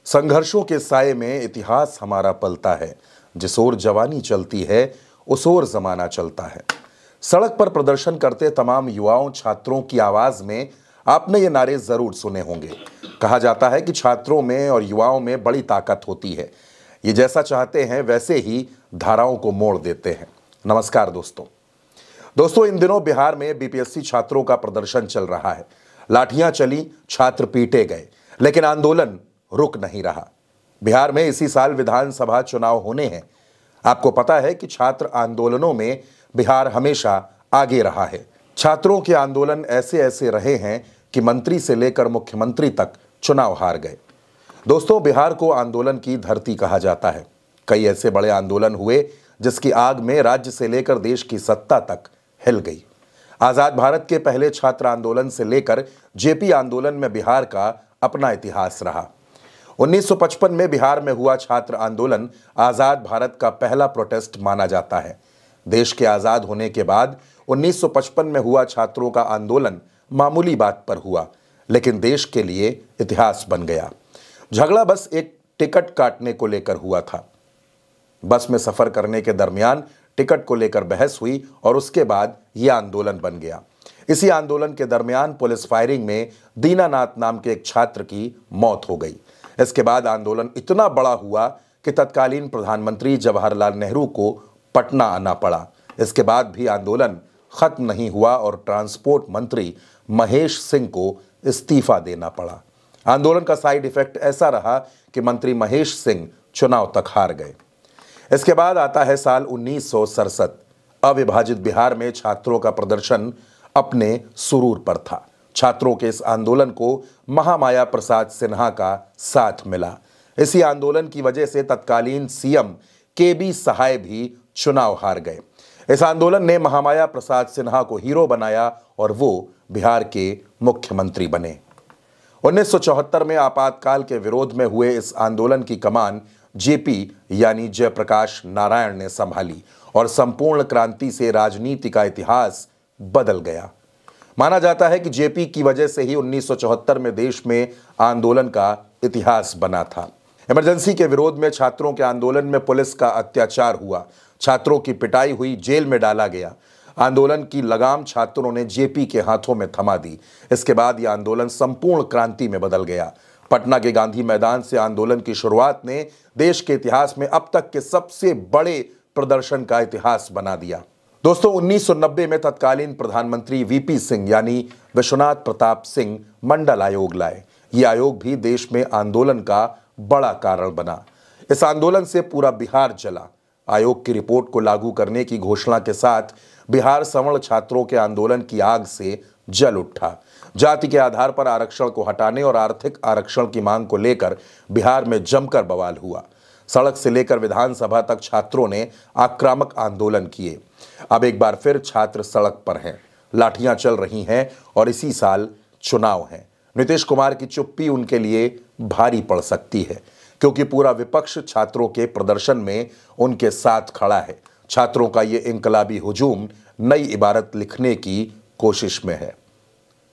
संघर्षों के साये में इतिहास हमारा पलता है। जिस ओर जवानी चलती है उस ओर जमाना चलता है। सड़क पर प्रदर्शन करते तमाम युवाओं छात्रों की आवाज में आपने ये नारे जरूर सुने होंगे। कहा जाता है कि छात्रों में और युवाओं में बड़ी ताकत होती है। ये जैसा चाहते हैं वैसे ही धाराओं को मोड़ देते हैं। नमस्कार दोस्तों, इन दिनों बिहार में बीपीएससी छात्रों का प्रदर्शन चल रहा है। लाठियां चली, छात्र पीटे गए, लेकिन आंदोलन रुक नहीं रहा। बिहार में इसी साल विधानसभा चुनाव होने हैं। आपको पता है कि छात्र आंदोलनों में बिहार हमेशा आगे रहा है। छात्रों के आंदोलन ऐसे ऐसे रहे हैं कि मंत्री से लेकर मुख्यमंत्री तक चुनाव हार गए। दोस्तों, बिहार को आंदोलन की धरती कहा जाता है। कई ऐसे बड़े आंदोलन हुए जिसकी आग में राज्य से लेकर देश की सत्ता तक हिल गई। आजाद भारत के पहले छात्र आंदोलन से लेकर जेपी आंदोलन में बिहार का अपना इतिहास रहा। 1955 में बिहार में हुआ छात्र आंदोलन आजाद भारत का पहला प्रोटेस्ट माना जाता है। देश के आजाद होने के बाद 1955 में हुआ छात्रों का आंदोलन मामूली बात पर हुआ, लेकिन देश के लिए इतिहास बन गया। झगड़ा बस एक टिकट काटने को लेकर हुआ था। बस में सफर करने के दरमियान टिकट को लेकर बहस हुई और उसके बाद यह आंदोलन बन गया। इसी आंदोलन के दरमियान पुलिस फायरिंग में दीनानाथ नाम के एक छात्र की मौत हो गई। इसके बाद आंदोलन इतना बड़ा हुआ कि तत्कालीन प्रधानमंत्री जवाहरलाल नेहरू को पटना आना पड़ा। इसके बाद भी आंदोलन खत्म नहीं हुआ और ट्रांसपोर्ट मंत्री महेश सिंह को इस्तीफा देना पड़ा। आंदोलन का साइड इफेक्ट ऐसा रहा कि मंत्री महेश सिंह चुनाव तक हार गए। इसके बाद आता है साल 1967। अविभाजित बिहार में छात्रों का प्रदर्शन अपने सुरूर पर था। छात्रों के इस आंदोलन को महामाया प्रसाद सिन्हा का साथ मिला। इसी आंदोलन की वजह से तत्कालीन सीएम केबी सहाय भी चुनाव हार गए। इस आंदोलन ने महामाया प्रसाद सिन्हा को हीरो बनाया और वो बिहार के मुख्यमंत्री बने। 1974 में आपातकाल के विरोध में हुए इस आंदोलन की कमान जेपी यानी जयप्रकाश नारायण ने संभाली और संपूर्ण क्रांति से राजनीति का इतिहास बदल गया। माना जाता है कि जेपी की वजह से ही 1974 में देश में आंदोलन का इतिहास बना था। इमरजेंसी के विरोध में छात्रों के आंदोलन में पुलिस का अत्याचार हुआ, छात्रों की पिटाई हुई, जेल में डाला गया। आंदोलन की लगाम छात्रों ने जेपी के हाथों में थमा दी। इसके बाद यह आंदोलन संपूर्ण क्रांति में बदल गया। पटना के गांधी मैदान से आंदोलन की शुरुआत ने देश के इतिहास में अब तक के सबसे बड़े प्रदर्शन का इतिहास बना दिया। दोस्तों, 1990 में तत्कालीन प्रधानमंत्री वीपी सिंह यानी विश्वनाथ प्रताप सिंह मंडल आयोग लाए। यह आयोग भी देश में आंदोलन का बड़ा कारण बना। इस आंदोलन से पूरा बिहार जला। आयोग की रिपोर्ट को लागू करने की घोषणा के साथ बिहार सवर्ण छात्रों के आंदोलन की आग से जल उठा। जाति के आधार पर आरक्षण को हटाने और आर्थिक आरक्षण की मांग को लेकर बिहार में जमकर बवाल हुआ। सड़क से लेकर विधानसभा तक छात्रों ने आक्रामक आंदोलन किए। अब एक बार फिर छात्र सड़क पर हैं, लाठियां चल रही हैं और इसी साल चुनाव हैं। नीतीश कुमार की चुप्पी उनके लिए भारी पड़ सकती है, क्योंकि पूरा विपक्ष छात्रों के प्रदर्शन में उनके साथ खड़ा है। छात्रों का ये इनकलाबी हुजूम नई इबारत लिखने की कोशिश में है।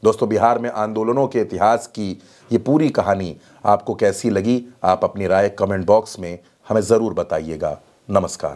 दोस्तों, बिहार में आंदोलनों के इतिहास की ये पूरी कहानी आपको कैसी लगी? आप अपनी राय कमेंट बॉक्स में हमें ज़रूर बताइएगा। नमस्कार।